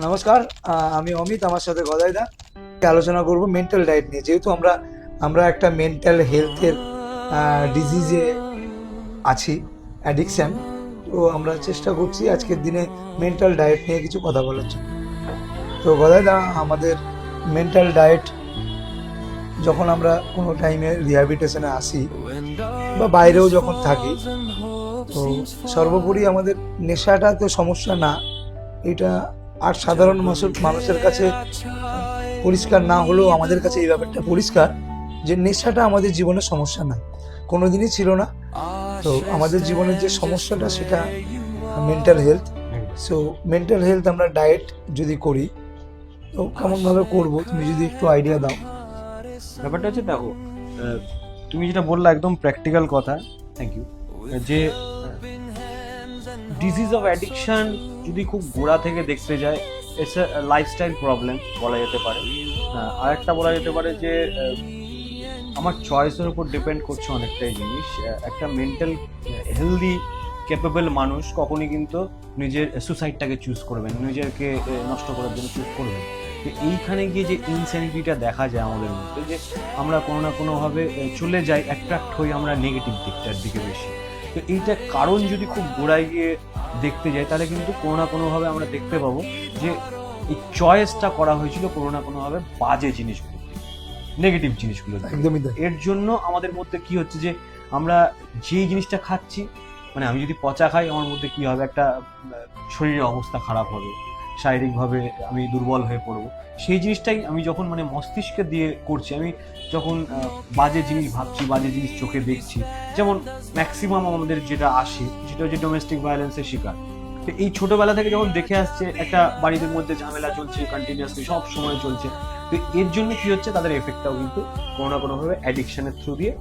নমস্কার, আমি অমিত, আমার সাথে গদাইদা আলোচনা করব মেন্টাল ডায়েট নিয়ে। যেহেতু আমরা একটা মেন্টাল হেলথের ডিজিজে আছি, অ্যাডিকশন, তো আমরা চেষ্টা করছি আজকের দিনে মেন্টাল ডায়েট নিয়ে কিছু কথা বলার জন্য। তো গদাইদা, আমাদের মেন্টাল ডায়েট যখন আমরা কোনো টাইমে রিহ্যাবিলিটেশনে আসি বা বাইরেও যখন থাকি, তো সর্বোপরি আমাদের নেশাটা তো সমস্যা না, এটা আর সাধারণ মানুষের কাছে পরিষ্কার না হলেও আমাদের কাছে এই ব্যাপারটা পরিষ্কার যে নেশাটা আমাদের জীবনের সমস্যা না, কোনোদিনই ছিল না। তো আমাদের জীবনের যে সমস্যাটা সেটা mental health. So mental health আমরা ডায়েট যদি করি তো কেমনভাবে করবো, তুমি যদি একটু আইডিয়া দাও। ব্যাপারটা হচ্ছে, দেখো, তুমি যেটা বললা একদম প্র্যাকটিক্যাল কথা, থ্যাংক ইউ। যে ডিজিজ অফ অ্যাডিকশন যদি খুব গোড়া থেকে দেখতে যায়, ইটস এ লাইফস্টাইল প্রবলেম বলা যেতে পারে। আর একটা বলা যেতে পারে যে আমার চয়েসের উপর ডিপেন্ড করছে অনেকটাই জিনিস। একটা মেন্টাল হেলদি ক্যাপেবল মানুষ কখনই কিন্তু নিজের সুসাইডটাকে চুজ করবেন, নিজেকে নষ্ট করার জন্য চুজ করবেন। তো এইখানে গিয়ে যে ইনস্যানিটিটা দেখা যায় আমাদের মধ্যে, যে আমরা কোনো না কোনোভাবে চলে যাই, অ্যাট্রাক্ট হই আমরা নেগেটিভ দিকটার দিকে বেশি। তো এইটা কারণ যদি খুব গোড়ায় গিয়ে দেখতে যাই, তাহলে কিন্তু কোনো না কোনোভাবে আমরা দেখতে পাবো যে এই চয়েসটা করা হয়েছিল কোনো না কোনোভাবে বাজে জিনিসগুলো, নেগেটিভ জিনিসগুলো। একদমই তাই। এর জন্য আমাদের মধ্যে কি হচ্ছে যে আমরা যেই জিনিসটা খাচ্ছি, মানে আমি যদি পচা খাই, আমার মধ্যে কি হবে, একটা শরীরের অবস্থা খারাপ হবে, শারীরিকভাবে আমি দুর্বল হয়ে পড়বো। সেই জিনিসটাই আমি যখন মানে মস্তিষ্কে দিয়ে করছি, আমি যখন বাজে জিনিস ভাবছি, বাজে জিনিস চোখে দেখছি, যেমন ম্যাক্সিমাম আমাদের যেটা আসে সেটা হচ্ছে ডোমেস্টিক ভায়োলেন্সের শিকার। তো এই ছোটবেলা থেকে যখন দেখে আসছে একটা বাড়ির মধ্যে ঝামেলা চলছে কন্টিনিউয়াসলি, সব সময় চলছে, তো এর জন্য কি হচ্ছে, তাদের এফেক্টটাও কিন্তু কোনো না কোনোভাবে অ্যাডিকশনের থ্রু দিয়ে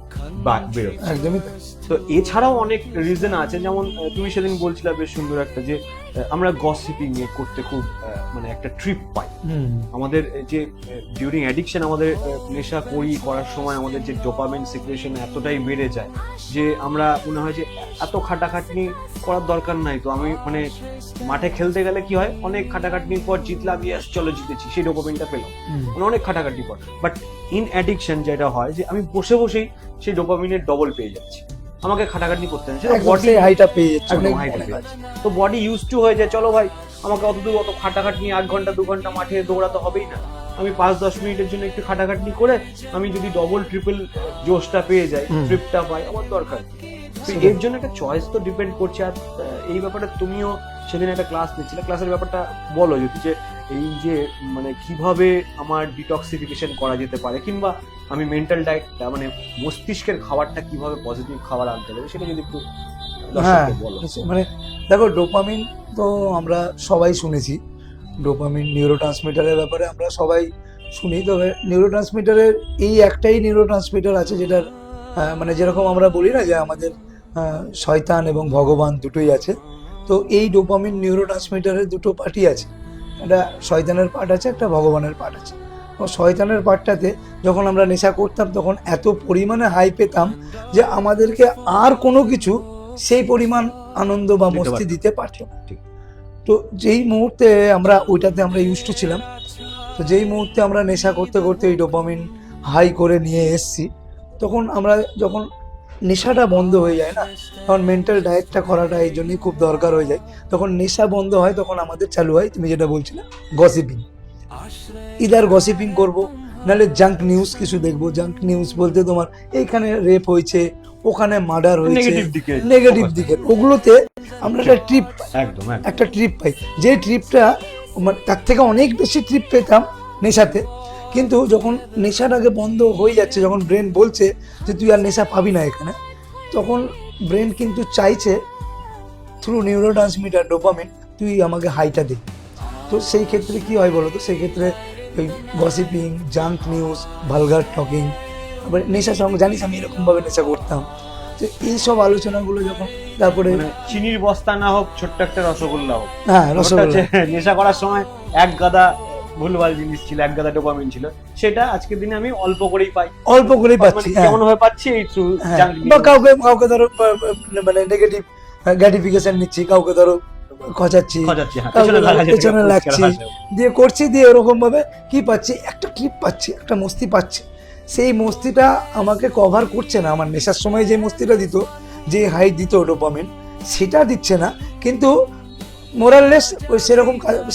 বেরোচ্ছে। একদমই। তো এছাড়াও অনেক রিজন আছে, যেমন তুমি সেদিন বলছিলে বেশ সুন্দর একটা, যে আমরা গসিপিং করতে খুব মানে একটা ট্রিপ পাই। আমাদের যে ডিউরিং অ্যাডিকশন আমাদের নেশা করার সময় আমাদের যে ডোপামিন সিক্রেশন এতটাই বেড়ে যায় যে আমরা মনে হয় যে এত খাটাখাটনি করার দরকার নাই। তো আমি মানে মাঠে খেলতে গেলে কি হয়, অনেক খাটাখাটনির পর জিতলাম, ইয়েস চলো জিতেছি, সেই ডোপামিনটা পেলাম, মানে অনেক খাটাখাটনি পর। বাট ইন অ্যাডিকশন যেটা হয়, যে আমি বসে বসেই সেই ডোপামিনের ডবল পেয়ে যাচ্ছি, আমাকে খাটাখাটনি করতে হবে, বডি হাইটা পেয়ে যাচ্ছে, তো বডি ইউজ টু হয়ে যায়, চলো ভাই আমাকে অত খাটাখাটনি 8 ঘন্টা 2 ঘন্টা মাঠে দৌড়াতে হবেই না, আমি 5-10 মিনিটের জন্য একটু খাটাখাটনি করে আমি যদি ডবল ট্রিপল জোশটা পেয়ে যাই, ট্রিপটা পাই, আমার দরকার। তো এর জন্য একটা চয়েস তো ডিপেন্ড করছে। আর এই ব্যাপারে তুমিও সেদিন একটা ক্লাস নিচ্ছিলে, ক্লাসের ব্যাপারটা বলো যদি, যে এই যে মানে কিভাবে আমার ডিটক্সিফিকেশন করা যেতে পারে, কিংবা আমি মেন্টাল ডায়েটটা মানে মস্তিষ্কের খাবারটা কিভাবে পজিটিভ খাবার আনতে পারে, সেটা যদি একটু হ্যাঁ বলো। মানে দেখো, ডোপামিন তো আমরা সবাই শুনেছি, ডোপামিন নিউরোট্রান্সমিটারের ব্যাপারে আমরা সবাই শুনি। তবে নিউরোট্রান্সমিটারের এই একটাই নিউরোট্রান্সমিটার আছে যেটার মানে যেরকম আমরা বলি না যে আমাদের শয়তান এবং ভগবান দুটোই আছে, তো এই ডোপামিন নিউরোট্রান্সমিটারের দুটো পার্টই আছে, একটা শয়তানের পার্ট আছে, একটা ভগবানের পার্ট আছে। তো শয়তানের পার্টটাতে যখন আমরা নেশা করতাম তখন এত পরিমাণে হাই পেতাম যে আমাদেরকে আর কোনো কিছু সেই পরিমাণ আনন্দ বা মস্তি দিতে পারত না। তো যেই মুহূর্তে আমরা ওইটাতে আমরা ইউজ টু ছিলাম, তো যেই মুহূর্তে আমরা নেশা করতে করতে এই ডোপামিন হাই করে নিয়ে এসছি, তখন আমরা যখন নেশাটা বন্ধ হয়ে যায় না, তখন মেন্টাল ডায়েটটা করাটা এই জন্যই খুব দরকার হয়ে যায়। তখন নেশা বন্ধ হয়, তখন আমাদের চালু হয় তুমি যেটা বলছিলে গসিপিং। ইদার গসিপিং করবো, নাহলে জাঙ্ক নিউজ কিছু দেখবো। জাঙ্ক নিউজ বলতে তোমার এইখানে রেপ হয়েছে, ওখানে মার্ডার হয়েছে, নেগেটিভ দিকের, ওগুলোতে আমরা একটা ট্রিপ একটা ট্রিপ পাই, যে ট্রিপটা মানে তার থেকে অনেক বেশি ট্রিপ পেতাম নেশাতে। কিন্তু যখন নেশাটাকে বন্ধ হয়ে যাচ্ছে, যখন ব্রেন বলছে যে তুই আর নেশা পাবি না এখানে, তখন ব্রেন কিন্তু চাইছে থ্রু নিউরোট্রান্সমিটার ডোপামিন তুই আমাকে হাইটা দে। তো সেই ক্ষেত্রে কি হয় বলো তো, সেই ক্ষেত্রে ওই gossiping, junk news, vulgar talking, আবার নেশার সঙ্গে জানিস আমি এরকমভাবে নেশা করতাম, তো এইসব আলোচনাগুলো যখন, তারপরে চিনির বস্তা না হোক, ছোট্ট একটা রসগোল্লা হোক, হ্যাঁ রসগোল্লা, নেশা করার সময় এক গাদা ভুলভাল জিনিস ছিল, এক গাদা ডোপামিন ছিল, সেটা আজকের দিনে আমি অল্প করেই পাচ্ছি। কেমন ভাবে পাচ্ছি, এই থ্রু বা কাউকে ধরো মানে নেগেটিভ গ্র্যাটিফিকেশন নিচ্ছি, কাউকে ধরো খচাচ্ছি, খোঁজাচ্ছি, হ্যাঁ, তারপরে পেছনে লাগা যেটাকে পেছনে পুচকে লাগছি, লাগাচ্ছে। দিয়ে করছি, দিয়ে এরকম ভাবে কি পাচ্ছি, একটা কিক পাচ্ছি, একটা মস্তি পাচ্ছি। সেই মস্তিটা আমাকে কভার করছে না, আমার নেশার সময় যে মস্তিটা দিত, যে হাই দিত ডোপামিন, সেটা দিচ্ছে না, কিন্তু মোরাললেস ওই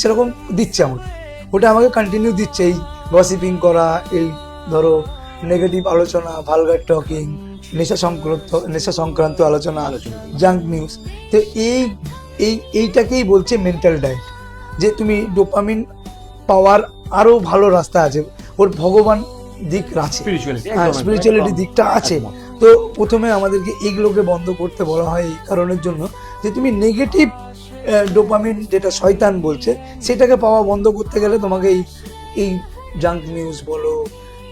সেরকম দিচ্ছে আমাকে, ওটা আমাকে কন্টিনিউ দিচ্ছে। এই গসিপিং করা, এই ধরো নেগেটিভ আলোচনা, ভালগার টকিং, নেশা সংক্রান্ত আলোচনা, জাঙ্ক নিউজ। তো এইটাকেই বলছে মেন্টাল ডায়েট, যে তুমি ডোপামিন পাওয়ার আরো ভালো রাস্তা আছে, ওর ভগবান দিক আছে, স্পিরিচুয়ালিটি দিকটা আছে। তো প্রথমে আমাদেরকে এইগুলোকে বন্ধ করতে বলা হয় এই কারণের জন্য, যে তুমি নেগেটিভ ডোপামিন যেটা শয়তান বলছে, সেটাকে পাওয়া বন্ধ করতে গেলে তোমাকে এই জাঙ্ক নিউজ বলো,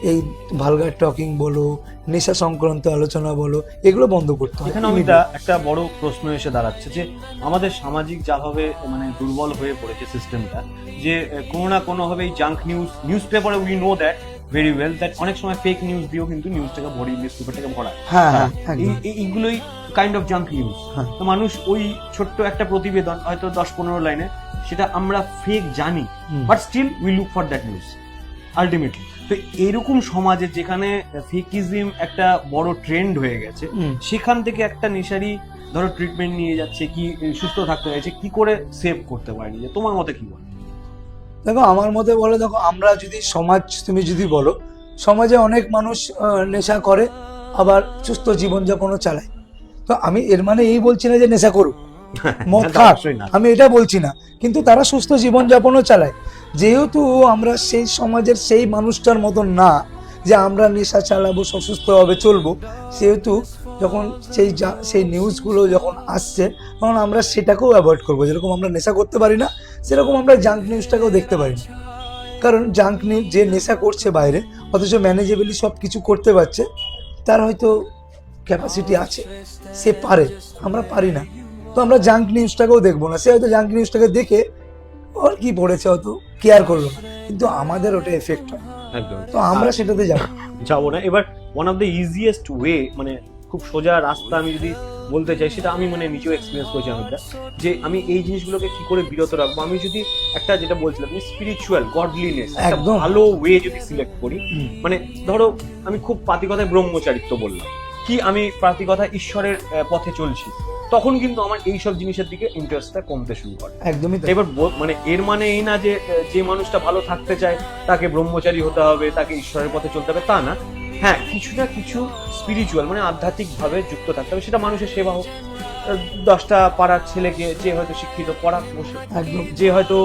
এই ভালগার টকিং বলো, নেশা সংক্রান্ত আলোচনা বলো, এগুলো বন্ধ করতে হবে। এখানে একটা বড় প্রশ্ন এসে দাঁড়াচ্ছে যে আমাদের সামাজিক যাভাবে মানে দুর্বল হয়ে পড়েছে সিস্টেমটা, যে কোনো না কোনো ভাবে এই জাঙ্ক নিউজ পেপারে we know that very well that অনেক সময় ফেক নিউজ দিয়েও কিন্তু নিউজটাকে নিউজ পেপারটাকে ভরায়। হ্যাঁ, এইগুলোই কাইন্ড অফ জাঙ্ক নিউজ। তো মানুষ ওই ছোট্ট একটা প্রতিবেদন হয়তো 10-15 লাইনে, সেটা আমরা ফেক জানি, but still we look for that news ultimately. তো এরকম সমাজে যেখানে ফেকিজম একটা বড় ট্রেন্ড হয়ে গেছে, সেখান থেকে একটা নেশারি ধরো ট্রিটমেন্ট নিয়ে যাচ্ছে, কি সুস্থ থাকতে চাইছে, কি করে সেভ করতে পারেনি, যে তোমার মতে কি বলে? দেখো আমার মতে বলে, দেখো আমরা যদি তুমি যদি বলো, সমাজে অনেক মানুষ নেশা করে, আবার সুস্থ জীবনযাপনও চালায়। তো আমি এর মানে এই বলছি না যে নেশা করুক, মদ খাক, আমি এটা বলছি না, কিন্তু তারা সুস্থ জীবনযাপনও চালায়। যেহেতু আমরা সেই সমাজের সেই মানুষটার মতন না যে আমরা নেশা চালাবো, সুস্থভাবে চলবো, সেহেতু যখন সেই নিউজগুলো যখন আসছে, তখন আমরা সেটাকেও অ্যাভয়েড করবো। যেরকম আমরা নেশা করতে পারি না, সেরকম আমরা জাঙ্ক নিউজটাকেও দেখতে পারি না। কারণ জাঙ্ক নিউজ যে নেশা করছে বাইরে, অথচ ম্যানেজেবলি সব কিছু করতে পারছে, তার হয়তো ক্যাপাসিটি আছে, সে পারে, আমরা পারি না। তো আমরা জাঙ্ক নিউজটাকেও দেখবো না। সে হয়তো জাঙ্ক নিউজটাকে দেখে ওর কি পড়েছে হয়তো কেয়ার করলো না, কিন্তু আমাদের ওটা এফেক্ট হয়, তো আমরা সেটাতে যাবো না। এবার one of the easiest way, মানে খুব সোজা রাস্তা আমি যদি বলতে চাই, সেটা আমি মানে নিজেও এক্সপিরিয়েন্স করেছি অনেকটা, যে আমি এই জিনিসগুলোকে কি করে বিরত রাখবো। আমি যদি একটা, যেটা বলছিলাম, স্পিরিচুয়াল গডলিনেস একদম ভালো ওয়ে যদি সিলেক্ট করি, মানে ধরো আমি খুব পাতি কথায় ব্রহ্মচারিত্ব বললাম, কি আমি পাতি কথা ঈশ্বরের পথে চলছি, তখন কিন্তু আমার এইসব জিনিসের দিকে ইন্টারেস্টটা কমতে শুরু করে। একদমই। এবার মানে এর মানে এই না যে যে মানুষটা ভালো থাকতে চায় তাকে ব্রহ্মচারী হতে হবে, তাকে ঈশ্বরের পথে চলতে হবে, তা না। হ্যাঁ, কিছু না কিছু স্পিরিচুয়াল মানে আধ্যাত্মিক ভাবে যুক্ত থাকতে হবে। সেটা মানুষের সেবা হোক, 10টা পাড়ার ছেলেকে যে হয়তো শিক্ষিত পড়া বসে, যে হয়তো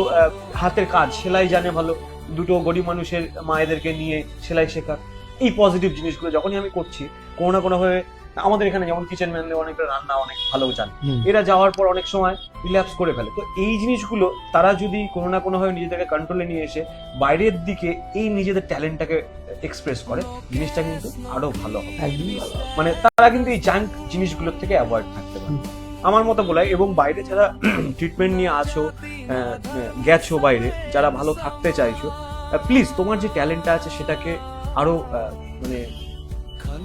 হাতের কাজ সেলাই জানে ভালো, দুটো গরিব মানুষের মায়েদেরকে নিয়ে সেলাই শেখা। এই পজিটিভ জিনিসগুলো যখনই আমি করছি, কোনো না কোনো ভাবে, আমাদের এখানে যেমন কিচেন ম্যানদের অনেকটা রান্না অনেক ভালো জানে, এরা যাওয়ার পর অনেক সময় রিল্যাক্স করে ফেলে। তো এই জিনিসগুলো তারা যদি কোনো না কোনো ভাবে নিজেদেরকে কন্ট্রোলে নিয়ে এসে বাইরের দিকে এই নিজেদের ট্যালেন্টটাকে এক্সপ্রেস করে, জিনিসটা কিন্তু আরো ভালো হবে। মানে তারা কিন্তু এই জাঙ্ক জিনিসগুলোর থেকে অ্যাভয়েড থাকতে পারে, আমার মতো বলে। এবং বাইরে যারা ট্রিটমেন্ট নিয়ে আছো, গেছো বাইরে, যারা ভালো থাকতে চাইছো, প্লিজ তোমার যে ট্যালেন্টটা আছে সেটাকে আরো মানে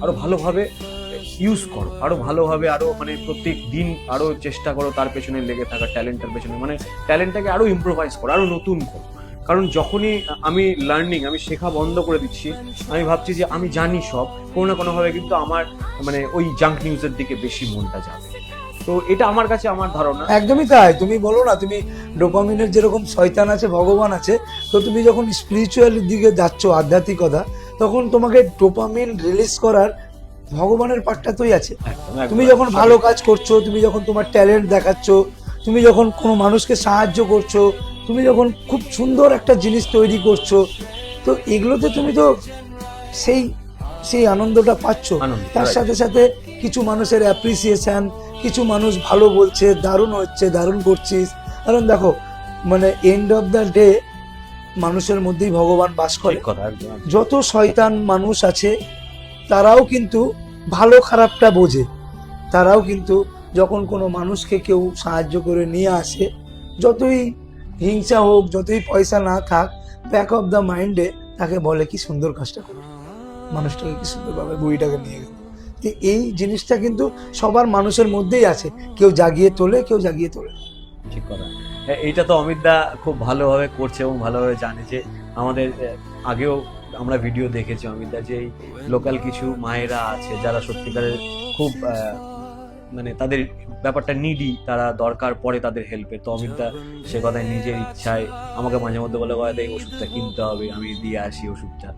আরো ভালোভাবে ইউজ করো, আরো ভালোভাবে, আরো মানে প্রত্যেক দিন আরো চেষ্টা করো তার পেছনে লেগে থাকা, ট্যালেন্টের পেছনে, মানে ট্যালেন্টটাকে আরো ইম্প্রোভাইজ করো, আরো নতুন করো। কারণ যখনই আমি আমি শেখা বন্ধ করে দিচ্ছি, আমি ভাবছি যে আমি জানি সব, কোনো না কোনো ভাবে কিন্তু আমার মানে ওই জাঙ্ক নিউজের দিকে বেশি মনটা যাবে। তো এটা আমার কাছে আমার ধারণা। একদমই তাই। তুমি বলো না, তুমি ডোপামিনের যেরকম শয়তান আছে, ভগবান আছে, তো তুমি যখন স্পিরিচুয়াল দিকে যাচ্ছ, আধ্যাত্মিকতা, তখন তোমাকে ডোপামিন রিলিজ করার ভগবানের পার্টটাই আছে। তুমি যখন ভালো কাজ করছো, তুমি যখন তোমার ট্যালেন্ট দেখাচ্ছ, তুমি যখন কোনো মানুষকে সাহায্য করছো, তুমি যখন খুব সুন্দর একটা জিনিস তৈরি করছো, তো এগুলোতে তুমি তো সেই আনন্দটা পাচ্ছ। তার সাথে সাথে কিছু মানুষের অ্যাপ্রিসিয়েশন, কিছু মানুষ ভালো বলছে, দারুণ হচ্ছে, দারুণ করছিস। কারণ দেখো, মানে এন্ড অফ দ্য ডে মানুষের মধ্যেই ভগবান বাস করে। যত শয়তান মানুষ আছে, তারাও কিন্তু ভালো খারাপটা বোঝে। তারাও কিন্তু যখন কোনো মানুষকে কেউ সাহায্য করে নিয়ে আসে, যতই হিংসা হোক, যতই পয়সা না থাক, ব্যাক অফ দ্য মাইন্ডে তাকে বলে কি সুন্দর কাজটা করে, মানুষটাকে কি সুন্দরভাবে বইটাকে নিয়ে গেল। এই জিনিসটা কিন্তু সবার মানুষের মধ্যেই আছে, কেউ জাগিয়ে তোলে, কেউ জাগিয়ে তোলে। ঠিক কথা। এইটা তো অমিত দা খুব ভালোভাবে করছে এবং ভালোভাবে জানে যে আমাদের আগেও আমরা ভিডিও দেখেছি অমিত দা যে এই লোকাল কিছু মায়েরা আছে যারা সত্যিকারের খুব মানে তাদের ব্যাপারটা নিডি, তারা দরকার পড়ে তাদের হেল্পে। তো অমিত দা সে কথায় নিজের ইচ্ছায় আমাকে মাঝে মধ্যে বলে এই ওষুধটা কিনতে হবে, আমি দিয়ে আসি ওষুধটা।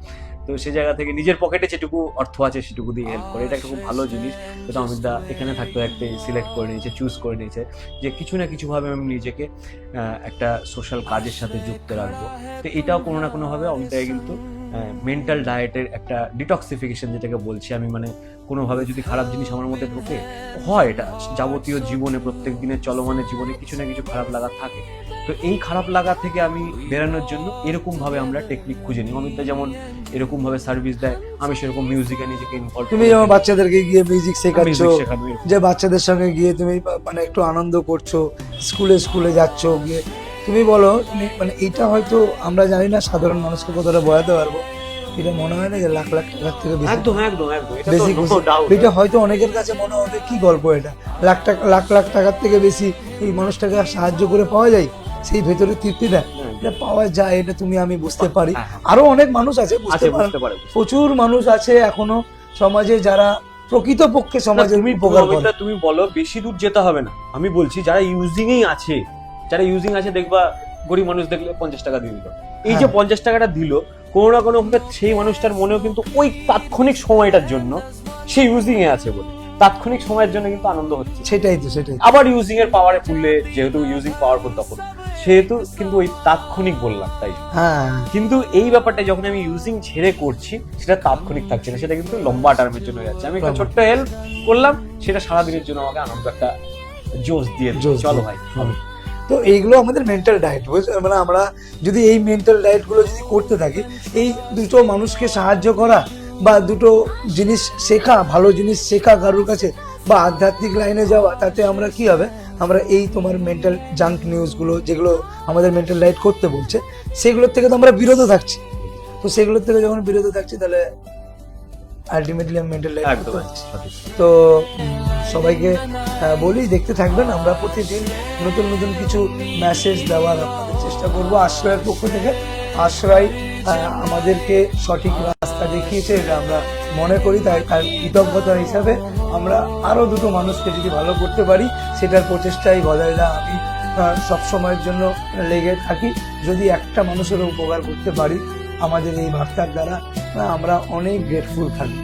তো সে জায়গা থেকে নিজের পকেটে যেটুকু অর্থ আছে সেটুকু দিয়ে হেল্প করে, এটা একটা খুব ভালো জিনিস। যেটা অমিত দা এখানে থাকতে থাকতে সিলেক্ট করে নিয়েছে, চুজ করে নিয়েছে যে কিছু না কিছুভাবে আমি নিজেকে একটা সোশ্যাল কাজের সাথে যুক্ত রাখবো। তো এটাও কোনো না কোনোভাবে অমিত দাকে কিন্তু মেন্টাল ডায়েটের একটা ডিটক্সিফিকেশন যেটাকে বলছি আমি, মানে কোনোভাবে যদি খারাপ জিনিস আমার মধ্যে ঢোকে, হয় এটা যাবতীয় জীবনে প্রত্যেক দিনের চলমানের জীবনে কিছু না কিছু খারাপ লাগা থাকে। তো এই খারাপ লাগা থেকে আমি বেরানোর জন্য এরকম ভাবে আমরা টেকনিক খুঁজে নিই। অমিত দা যেমন এরকম ভাবে সার্ভিস দেয়, আমি সেরকম মিউজিকে নিজেকে ইনভলভ। তুমি যেমন বাচ্চাদেরকে গিয়ে মিউজিক শেখাচ্ছ, শেখানো, যে বাচ্চাদের সঙ্গে গিয়ে তুমি মানে একটু আনন্দ করছো, স্কুলে স্কুলে যাচ্ছ গিয়ে, তুমি বলো মানে এটা হয়তো আমরা জানি না সাধারণ মানুষকে কতটা বোঝাতে পারবো। এটা মনে হয় না যে লাখ লাখ টাকার থেকে বেশি, একদম একদম একদম এটা তো বেশি no খুশি। doubt। এটা হয়তো অনেকের কাছে মনে হবে কি গল্প এটা, লাখ লাখ টাকার থেকে বেশি এই মানুষটাকে সাহায্য করে পাওয়া যায়, সেই ভেতরে তৃপ্তিটা এটা পাওয়া যায়, এটা তুমি আমি বুঝতে পারি। আরো অনেক মানুষ আছে বুঝতে পারে, প্রচুর মানুষ আছে এখনো সমাজে যারা প্রকৃতপক্ষে সমাজে উপকার করে। তুমি বলো বেশি দূর যেতে হবে না, আমি বলছি যারা ইউজিং এই আছে, যারা ইউজিং আছে দেখবা গরিব মানুষ দেখলে 50 টাকা দিয়ে দিল। এই যে 50 টাকাটা দিল, কোনো না কোনো ভাবে সেই মানুষটার মনেও কিন্তু ওই তাৎক্ষণিক সময়টার জন্য সে ইউজিং এ আছে বলে তাৎক্ষণিক সময়ের জন্য কিন্তু আনন্দ হচ্ছে। সেটাই। আবার ইউজিং এর পাওয়ারে ফুললে, যেহেতু ইউজিং পাওয়ারফুল তখন সেহেতু কিন্তু ওই তাৎক্ষণিক বললাম তাই। হ্যাঁ, কিন্তু এই ব্যাপারটা যখন আমি ইউজিং ছেড়ে করছি সেটা তাৎক্ষণিক থাকছে না, সেটা কিন্তু লম্বা টার্মের জন্য যাচ্ছে। আমি একটা ছোট্ট হেল্প করলাম, সেটা সারাদিনের জন্য আমাকে আনন্দ একটা জোশ দিয়ে চলো ভাই। তো এইগুলো আমাদের মেন্টাল ডায়েট, মানে আমরা যদি এই মেন্টাল ডায়েট গুলো যদি করতে থাকি, এই দুটো মানুষকে সাহায্য করা বা দুটো জিনিস শেখা, ভালো জিনিস শেখা কারোর কাছে বা আধ্যাত্মিক লাইনে যাওয়া, তাতে আমরা কি হবে, আমরা এই তোমার মেন্টাল জাঙ্ক নিউজগুলো যেগুলো আমাদের মেন্টাল ডায়েট করতে বলছে সেগুলোর থেকে তো আমরা বিরত থাকছি। তো সেগুলোর থেকে যখন বিরত থাকছি তাহলে আলটিমেটলি আমি মেন্টাল ডায়েট করতে পারছি। তো সবাইকে বলি দেখতে থাকবেন, আমরা প্রতিদিন নতুন নতুন কিছু মেসেজ দেওয়ার আপনাদের চেষ্টা করবো আশ্রয়ের পক্ষ থেকে। আশ্রয় আমাদেরকে সঠিক রাস্তা দেখিয়েছে, এটা আমরা মনে করি, তাই তার কৃতজ্ঞতা হিসাবে আমরা আরো দুটো মানুষকে যদি ভালো করতে পারি সেটার প্রচেষ্টাই গদাইদা আমি সবসময়ের জন্য লেগে থাকি। যদি একটা মানুষেরও উপকার করতে পারি আমাদের এই বার্তার দ্বারা, আমরা অনেক গ্রেটফুল থাকি।